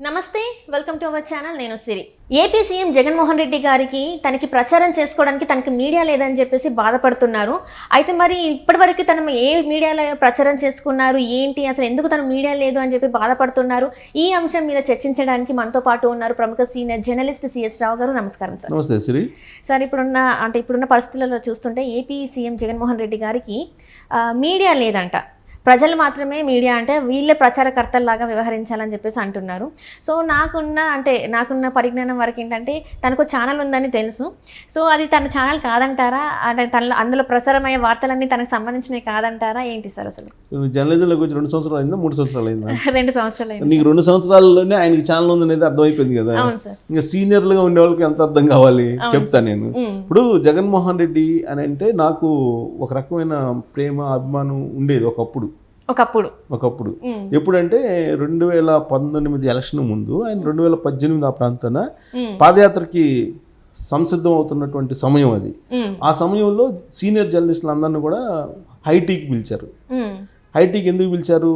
నమస్తే, welcome to our channel. నేను సిరి. AP CM Jaganmohan Reddy గారికి తనకి ప్రచారం చేసుకోవడానికి తనకి మీడియా లేదని చెప్పేసి బాధపడుతున్నారు. అయితే మరి ఇప్పటివరకు తను ఏ మీడియాలో ప్రచారం చేసుకున్నారు, ఏంటి అసలు ఎందుకు తన మీడియా లేదు అని చెప్పి బాధపడుతున్నారు. ఈ అంశం మీద చర్చించడానికి మనతో పాటు ఉన్నారు ప్రముఖ సీనియర్ జర్నలిస్ట్ సిఎస్ రావు గారు. నమస్కారం సార్. నమస్తే సిరి. సార్, ఇప్పుడున్న పరిస్థితులలో చూస్తుంటే ఏపీ సీఎం జగన్మోహన్ రెడ్డి గారికి మీడియా లేదంట. ప్రజలు మాత్రమే మీడియా అంటే వీళ్ళే ప్రచారకర్తల్లాగా వ్యవహరించాలని చెప్పేసి అంటున్నారు. సో నాకున్న పరిజ్ఞానం వరకు ఏంటంటే తనకు ఛానల్ ఉందని తెలుసు. సో అది తన ఛానల్ కాదంటారా, అంటే అందులో ప్రసారమయ్యే వార్తలన్నీ తనకు సంబంధించినవి కాదంటారా, ఏంటి సార్ అసలు? జర్నలిజంలోకి వచ్చి 2 సంవత్సరాలు అయిందా 3 సంవత్సరాలు అయిందా? 2 సంవత్సరాలు అయింది. నీకు 2 సంవత్సరాల్లోనే ఆయనకి ఛానల్ ఉందనేది అర్థమైపోయింది కదా. ఇంకా సీనియర్లుగా ఉండే వాళ్ళకి ఎంత అర్థం కావాలి చెప్తాను నేను. ఇప్పుడు జగన్మోహన్ రెడ్డి అని అంటే నాకు ఒక రకమైన ప్రేమ అభిమానం ఉండేది ఒకప్పుడు. ఎప్పుడంటే 2019 ఎలక్షన్ ముందు ఆయన 2018 ఆ ప్రాంతాన పాదయాత్రకి సంసిద్ధం అవుతున్నటువంటి సమయం అది. ఆ సమయంలో సీనియర్ జర్నలిస్టులు అందరినీ కూడా హైటీకి పిలిచారు. హైటీకి ఎందుకు పిలిచారు?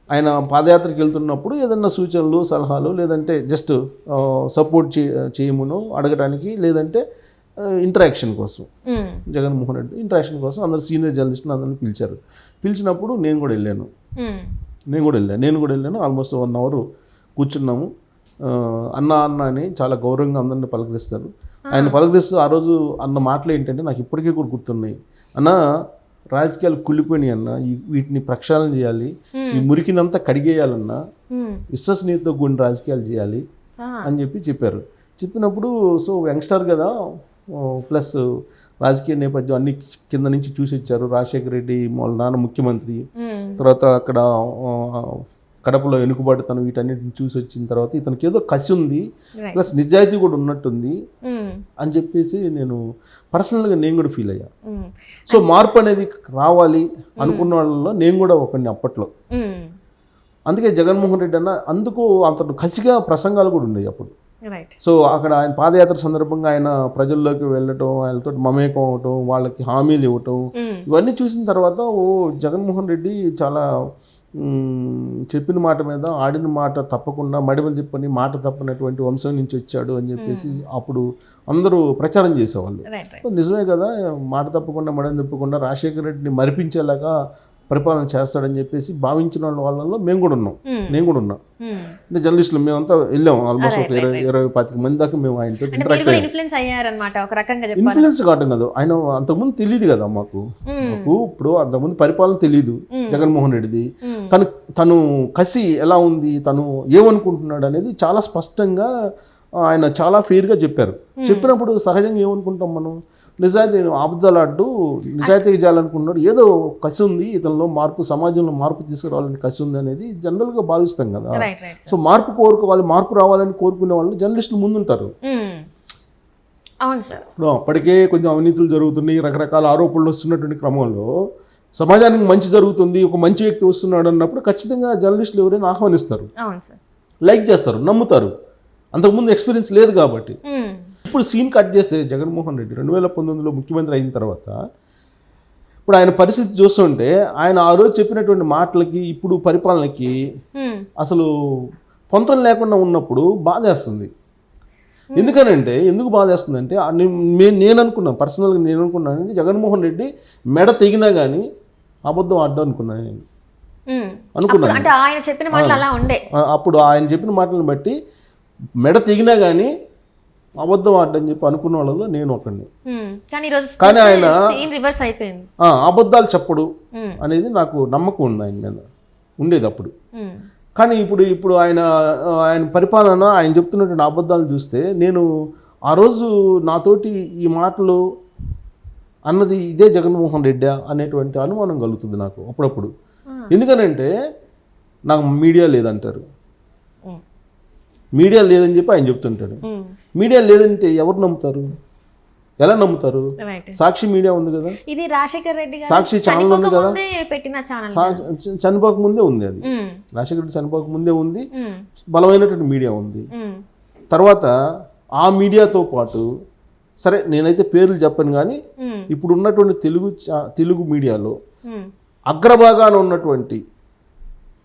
ఆయన పాదయాత్రకి వెళ్తున్నప్పుడు ఏదన్నా సూచనలు సలహాలు లేదంటే జస్ట్ సపోర్ట్ చేయమును అడగడానికి, లేదంటే ఇంటరాక్షన్ కోసం, జగన్మోహన్ రెడ్డి ఇంటరాక్షన్ కోసం అందరు సీనియర్ జర్నలిస్టులు అందరిని పిలిచారు. పిలిచినప్పుడు నేను కూడా వెళ్ళాను. ఆల్మోస్ట్ 1 అవర్ కూర్చున్నాము. అన్న అని చాలా గౌరవంగా అందరిని పలకరిస్తారు. ఆయన పలకరిస్తూ ఆ రోజు అన్న మాటలు ఏంటంటే నాకు ఇప్పటికీ కూడా గుర్తున్నాయి. అన్న, రాజకీయాలు కుళ్ళిపోయినాయి అన్న, వీటిని ప్రక్షాళన చేయాలి, ఈ మురికినంతా కడిగేయాలన్నా, విశ్వసనీయతతో కూడిన రాజకీయాలు చేయాలి అని చెప్పారు. చెప్పినప్పుడు సో యంగ్స్టర్ కదా, ప్లస్ రాజకీయ నేపథ్యం అన్ని కింద నుంచి చూసి వచ్చారు. రాజశేఖర రెడ్డి వాళ్ళ నాన్న ముఖ్యమంత్రి, తర్వాత అక్కడ కడపలో వెనుకబాటుతనం, వీటన్నిటిని చూసి వచ్చిన తర్వాత ఇతనికి ఏదో కసి ఉంది, ప్లస్ నిజాయితీ కూడా ఉన్నట్టుంది అని చెప్పేసి నేను పర్సనల్గా నేను కూడా ఫీల్ అయ్యా. సో మార్పు అనేది రావాలి అనుకున్న వాళ్ళలో నేను కూడా ఒకరిని అప్పట్లో. అందుకే జగన్మోహన్ రెడ్డి అన్న అందుకు అంత కసిగా ప్రసంగాలు కూడా ఉన్నాయి అప్పుడు. సో అక్కడ ఆయన పాదయాత్ర సందర్భంగా ఆయన ప్రజల్లోకి వెళ్ళటం, ఆయనతో మమేకం అవటం, వాళ్ళకి హామీలు ఇవ్వటం, ఇవన్నీ చూసిన తర్వాత జగన్మోహన్ రెడ్డి చాలా చెప్పిన మాట మీద ఆడిన మాట తప్పకుండా, మడిమని తిప్పని మాట తప్పనటువంటి వంశం నుంచి వచ్చాడు అని చెప్పేసి అప్పుడు అందరూ ప్రచారం చేసేవాళ్ళు. నిజమే కదా, మాట తప్పకుండా మడిని తిప్పకుండా రాజశేఖర రెడ్డిని మరిపించేలాగా పరిపాలన చేస్తాడని చెప్పేసి భావించిన వాళ్ళలో నేను కూడా ఉన్నా. అంటే జర్నలిస్టులు మేమంతా వెళ్ళాం. ఆల్మోస్ట్ ఒక 20-25 మంది దాకా మేము ఆయనతో ఇన్ఫ్లుయెన్స్ కావటం కాదు, ఆయన అంతకుముందు తెలియదు కదా మాకు. ఇప్పుడు అంతకుముందు పరిపాలన తెలియదు జగన్మోహన్ రెడ్డిది. తను కసి ఎలా ఉంది, తను ఏమనుకుంటున్నాడు అనేది చాలా స్పష్టంగా ఆయన చాలా ఫెయిర్గా చెప్పారు. చెప్పినప్పుడు సహజంగా ఏమనుకుంటాం మనం, నిజాయితీ అబద్ధాలాడ్డు నిజాయితీ చేయాలనుకున్నాడు, ఏదో కసి ఉంది ఇతనిలో, మార్పు సమాజంలో మార్పు తీసుకురావాలని కసి ఉంది అనేది జనరల్గా భావిస్తాం కదా. సో మార్పు కోరుకోవాలి, మార్పు రావాలని కోరుకునే వాళ్ళు జర్నలిస్టులు ముందుంటారు. ఇప్పుడు అప్పటికే కొంచెం అవినీతులు జరుగుతున్నాయి, రకరకాల ఆరోపణలు వస్తున్నటువంటి క్రమంలో సమాజానికి మంచి జరుగుతుంది, ఒక మంచి వ్యక్తి వస్తున్నాడు అన్నప్పుడు ఖచ్చితంగా జర్నలిస్టులు ఎవరైనా ఆహ్వానిస్తారు, లైక్ చేస్తారు, నమ్ముతారు. అంతకుముందు ఎక్స్పీరియన్స్ లేదు కాబట్టి. ఇప్పుడు సీన్ కట్ చేస్తే జగన్మోహన్ రెడ్డి 2019లో ముఖ్యమంత్రి అయిన తర్వాత ఇప్పుడు ఆయన పరిస్థితి చూస్తుంటే ఆయన ఆ రోజు చెప్పినటువంటి మాటలకి ఇప్పుడు పరిపాలనకి అసలు పొంతం లేకుండా ఉన్నప్పుడు బాధేస్తుంది. ఎందుకు బాధేస్తుందంటే నేను అనుకున్నాను, పర్సనల్గా నేను అనుకున్నాను, జగన్మోహన్ రెడ్డి మెడ తెగినా కానీ అబద్ధం ఆడ్డం అనుకున్నాను నేను. అప్పుడు ఆయన చెప్పిన మాటలను బట్టి మెడ తెగినా కానీ అబద్ధం ఆడని చెప్పి అనుకున్న వాళ్ళలో నేను ఒకడిని. కానీ ఆయన అబద్ధాలు చెప్పడు అనేది నాకు నమ్మకం ఉంది ఆయన మీద, ఉండేది అప్పుడు. కానీ ఇప్పుడు ఆయన పరిపాలన, ఆయన చెప్తున్నటువంటి అబద్ధాలు చూస్తే నేను ఆ రోజు నాతోటి ఈ మాటలు అన్నది ఇదే జగన్మోహన్ రెడ్డి అనేటువంటి అనుమానం కలుగుతుంది నాకు అప్పుడప్పుడు. ఎందుకనంటే నాకు మీడియా లేదంటారు, మీడియా లేదని చెప్పి ఆయన చెప్తుంటాడు. మీడియా లేదంటే ఎవరు నమ్ముతారు, ఎలా నమ్ముతారు? సాక్షి మీడియా ఉంది కదా, ఇది రాజశేఖర రెడ్డి సాక్షి ఛానల్ ఉంది కదా, చనిపోక ముందే ఉంది అది, రాజశేఖర రెడ్డి చనిపోక ముందే ఉంది, బలమైనటువంటి మీడియా ఉంది. తర్వాత ఆ మీడియాతో పాటు సరే నేనైతే పేర్లు చెప్పను కానీ ఇప్పుడు ఉన్నటువంటి తెలుగు మీడియాలో అగ్రభాగాన ఉన్నటువంటి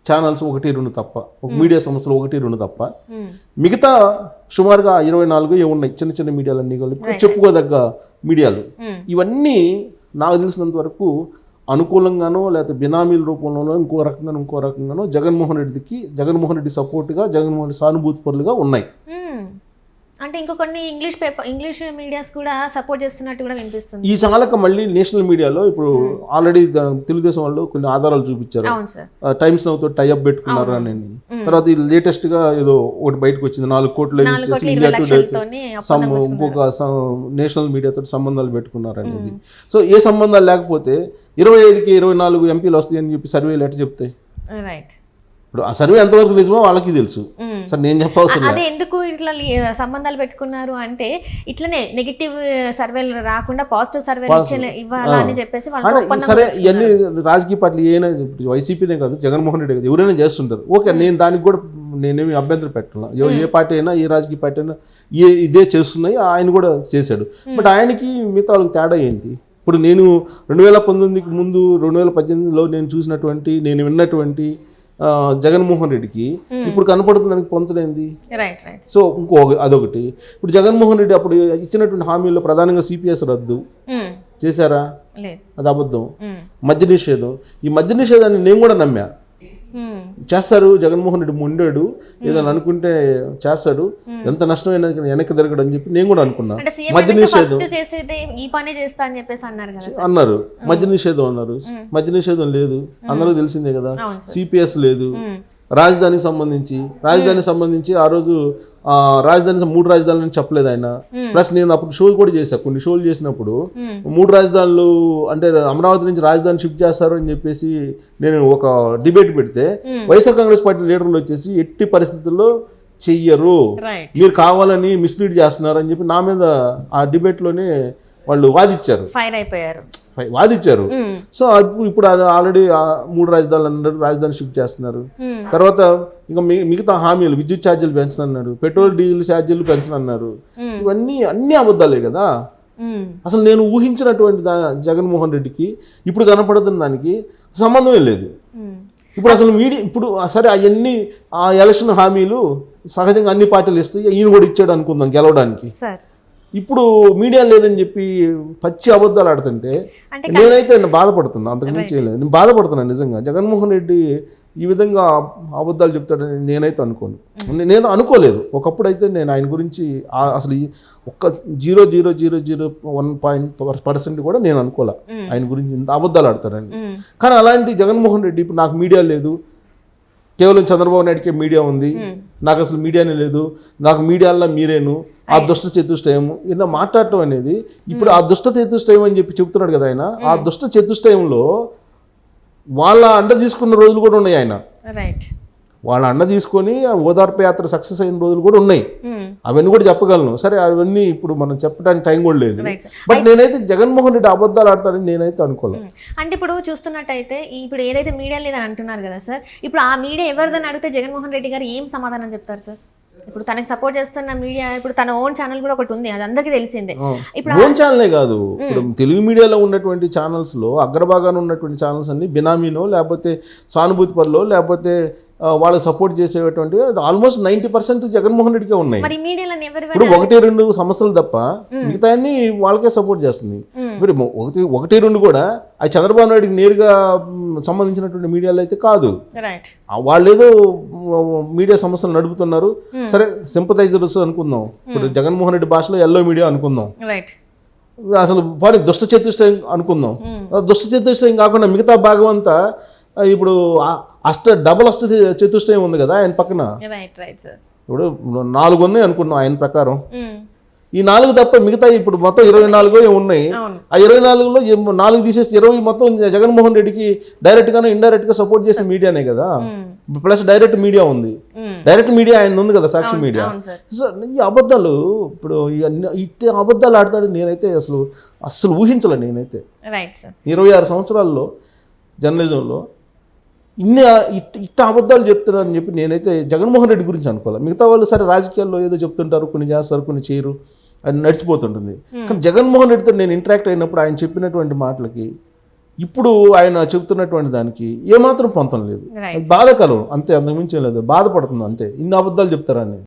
ఛానల్స్ 1-2 తప్ప, ఒక మీడియా సంస్థలు 1-2 తప్ప మిగతా సుమారుగా 24 ఉన్నాయి చిన్న చిన్న మీడియాలన్నీ కలిపి చెప్పుకోదగ్గ మీడియాలు. ఇవన్నీ నాకు తెలిసినంత వరకు అనుకూలంగానో లేకపోతే బినామీల రూపంలోనో ఇంకో రకంగానో జగన్మోహన్ రెడ్డి సపోర్ట్గా, జగన్మోహన్ రెడ్డి సానుభూతి పరులుగా ఉన్నాయి. అంటే ఇంకో కొన్ని ఇంగ్లీష్ మీడియాస్ కూడా సపోర్ట్ చేస్తున్నట్టు కూడా వినిపిస్తుంది. ఈ చాలక మళ్ళీ నేషనల్ మీడియాలో ఇప్పుడు ఆల్రెడీ తెలుగుదేశం వాళ్ళు కొన్ని ఆధారాలు చూపించారు, టైమ్స్ నౌతో టైఅప్ పెట్టుకున్నారు అని. తర్వాత లేటెస్ట్ గా ఏదో ఒకటి బయటకు వచ్చింది, 4 కోట్లు ఇండియా టుడే ఇంకొక నేషనల్ మీడియాతో సంబంధాలు పెట్టుకున్నారు అనేది. సో ఏ సంబంధాలు లేకపోతే 25కి 24 ఎంపీలు వస్తాయని చెప్పి సర్వేలు ఎట్లా చెప్తాయి? రైట్. ఇప్పుడు ఆ సర్వే ఎంతవరకు నిజమో వాళ్ళకి తెలుసు. సార్ నేను చెప్పవసరం అదే ఎందుకు ఇట్లా సంబంధాలు పెట్టుకున్నారు అంటే ఇట్లనే నెగిటివ్ సర్వేలు రాకుండా పాజిటివ్ సర్వేలు ఇవ్వాలని చెప్పేసి సరే ఇవన్నీ రాజకీయ పార్టీలు ఏమైనా వైసీపీనే కాదు జగన్మోహన్ రెడ్డి కాదు ఎవరైనా చేస్తుంటారు. ఓకే, నేను దానికి కూడా నేనేమి అభ్యంతరం పెట్టాను. ఏ పార్టీ అయినా ఏ రాజకీయ పార్టీ అయినా ఇదే చేస్తున్నాయి, ఆయన కూడా చేశాడు. బట్ ఆయనకి మిగతా వాళ్ళకి తేడా ఏంటి? ఇప్పుడు నేను 2019కి ముందు 2018లో నేను చూసినటువంటి నేను విన్నటువంటి జగన్మోహన్ రెడ్డికి ఇప్పుడు కనపడుతున్నానికి పొంతలేంది? సో ఇంకో అదొకటి. ఇప్పుడు జగన్మోహన్ రెడ్డి అప్పుడు ఇచ్చినటువంటి హామీల్లో ప్రధానంగా సిపిఎస్ రద్దు చేశారా? అది అబద్ధం. మద్య నిషేధం, ఈ మద్య నిషేధాన్ని నేను కూడా నమ్మా. చేస్తారు, జగన్మోహన్ రెడ్డి మొండాడు, ఏదైనా అనుకుంటే చేస్తాడు, ఎంత నష్టమైనా వెనక్కి తిరగడు అని చెప్పి నేను కూడా అనుకున్నా. మద్య నిషేధం అన్నారు, మద్య నిషేధం అన్నారు. మద్య నిషేధం లేదు, అందరూ తెలిసిందే కదా. సిపిఎస్ లేదు. రాజధానికి సంబంధించి ఆ రోజు రాజధాని 3 రాజధానులు చెప్పలేదు ఆయన. ప్లస్ నేను అప్పుడు షోలు కూడా చేశాను, కొన్ని షోలు చేసినప్పుడు 3 రాజధానులు అంటే అమరావతి నుంచి రాజధాని షిఫ్ట్ చేస్తారు అని చెప్పేసి నేను ఒక డిబేట్ పెడితే వైఎస్ఆర్ కాంగ్రెస్ పార్టీ లీడర్లు వచ్చేసి ఎట్టి పరిస్థితుల్లో చెయ్యరు, మీరు కావాలని మిస్లీడ్ చేస్తున్నారు అని చెప్పి నా మీద ఆ డిబేట్లోనే వాళ్ళు వాదిచ్చారు. సో ఇప్పుడు ఆల్రెడీ 3 రాజధానులు అన్నారు, రాజధాని షిఫ్ట్ చేస్తున్నారు. తర్వాత ఇంకా మిగతా హామీలు, విద్యుత్ ఛార్జీలు పెంచనన్నారు, పెట్రోల్ డీజిల్ ఛార్జీలు పెంచనన్నారు. ఇవన్నీ అన్ని అబద్ధాలే కదా. అసలు నేను ఊహించినటువంటి జగన్మోహన్ రెడ్డికి ఇప్పుడు కనపడుతున్న దానికి సంబంధమే లేదు. ఇప్పుడు అసలు ఇప్పుడు సరే అవన్నీ ఆ ఎలక్షన్ హామీలు సహజంగా అన్ని పార్టీలు ఇస్తాయి, ఈయన కూడా ఇచ్చాడు అనుకుందాం గెలవడానికి. ఇప్పుడు మీడియా లేదని చెప్పి పచ్చి అబద్ధాలు ఆడుతుంటే నేనైతే బాధపడుతున్నా, అంతకుమించి ఏం లేదు. నేను బాధపడుతున్నాను నిజంగా. జగన్మోహన్ రెడ్డి ఈ విధంగా అబద్ధాలు చెప్తాడని నేనైతే నేను అనుకోలేదు. ఒకప్పుడు అయితే నేను ఆయన గురించి అసలు ఒక్క 0.0001% కూడా నేను అనుకోలే ఆయన గురించి ఇంత అబద్ధాలు ఆడతారని. కానీ అలాంటి జగన్మోహన్ రెడ్డి ఇప్పుడు నాకు మీడియా లేదు, కేవలం చంద్రబాబు నాయుడికే మీడియా ఉంది, నాకు అసలు మీడియానే లేదు, నాకు మీడియాలో మీరేను, ఆ దుష్ట చతుష్టయము ఇలా మాట్లాడటం అనేది. ఇప్పుడు ఆ దుష్ట చతుష్టయం అని చెప్పి చెప్తున్నాడు కదా ఆయన. ఆ దుష్ట చతుష్టయంలో వాళ్ళ అండ తీసుకున్న రోజులు కూడా ఉన్నాయి. ఆయన వాళ్ళ అండ తీసుకొని ఓదార్పు యాత్ర సక్సెస్ అయిన రోజులు కూడా ఉన్నాయి. అవన్నీ కూడా చెప్పగలను. సరే అవన్నీ ఇప్పుడు మనం చెప్పడానికి టైం కూడా లేదు. బట్ నేనైతే జగన్మోహన్ రెడ్డి అబద్ధాలు ఆడతాడని నేనైతే అనుకోలేదు. అంటే ఇప్పుడు చూస్తున్నట్టయితే ఇప్పుడు ఏదైతే మీడియా లేదని అంటున్నారు కదా సార్, ఇప్పుడు ఆ మీడియా ఎవరిదని అడిగితే జగన్మోహన్ రెడ్డి గారు ఏం సమాధానం చెప్తారు సార్? ఇప్పుడు తనకి సపోర్ట్ చేస్తున్న మీడియా, ఇప్పుడు తన ఓన్ ఛానల్ కూడా ఒకటి ఉంది, అది అందరికీ తెలిసిందే. ఇప్పుడు ఓన్ ఛానలే కాదు, ఇప్పుడు తెలుగు మీడియాలో ఉన్నటువంటి ఛానల్స్ లో అగ్రభాగాన ఉన్నటువంటి ఛానల్స్ అన్ని బినామీనో లేకపోతే సానుభూతి పరులో లేకపోతే వాళ్ళకి సపోర్ట్ చేసేటువంటి ఆల్మోస్ట్ 90% జగన్మోహన్ రెడ్డికే ఉన్నాయి. ఇప్పుడు 1-2 సంస్థలు తప్ప మిగతా అన్ని వాళ్ళకే సపోర్ట్ చేస్తుంది. మరి 1-2 కూడా అది చంద్రబాబు నాయుడికి నేరుగా సంబంధించినటువంటి మీడియాలో అయితే కాదు. వాళ్ళు ఏదో మీడియా సంస్థలు నడుపుతున్నారు. సరే సింపథైజర్స్ అనుకుందాం, ఇప్పుడు జగన్మోహన్ రెడ్డి భాషలో ఎల్లో మీడియా అనుకుందాం, అసలు వాడి దుష్ట చతుష్టయం అనుకుందాం. దుష్ట చతుష్టయం కాకుండా మిగతా భాగం అంతా ఇప్పుడు డబుల్ అష్ట చతుష్టయం ఉంది కదా ఆయన పక్కన. ఇప్పుడు 4 ఉన్నాయి అనుకున్నాం ఆయన ప్రకారం. ఈ 4 తప్ప మిగతా ఇప్పుడు మొత్తం 24 ఉన్నాయి. ఆ 24లో 4 తీసేసి 20 మొత్తం జగన్మోహన్ రెడ్డికి డైరెక్ట్ గాను ఇండైరెక్ట్ గా సపోర్ట్ చేసే మీడియానే కదా. ప్లస్ డైరెక్ట్ మీడియా ఉంది, డైరెక్ట్ మీడియా ఆయన ఉంది కదా, సాక్షి మీడియా. సో ఈ అబద్ధాలు ఇప్పుడు ఇట్టే అబద్ధాలు ఆడతాడు నేనైతే అసలు ఊహించలే. నేనైతే 26 సంవత్సరాల్లో జర్నలిజంలో ఇట్ట అబద్ధాలు చెప్తున్నారని చెప్పి నేనైతే జగన్మోహన్ రెడ్డి గురించి అనుకోవాలి. మిగతా వాళ్ళు సరే రాజకీయాల్లో ఏదో చెప్తుంటారు, కొన్ని చేస్తారు, కొన్ని చేయరు, అది నడిచిపోతుంటుంది. కానీ జగన్మోహన్ రెడ్డితో నేను ఇంటరాక్ట్ అయినప్పుడు ఆయన చెప్పినటువంటి మాటలకి ఇప్పుడు ఆయన చెబుతున్నటువంటి దానికి ఏమాత్రం పొంతం లేదు. రైట్. అది బాధాకరం అంతే, అంతకుమించి ఏం లేదు. బాధపడుతుంది అంతే, ఇన్ని అబద్ధాలు చెప్తారని.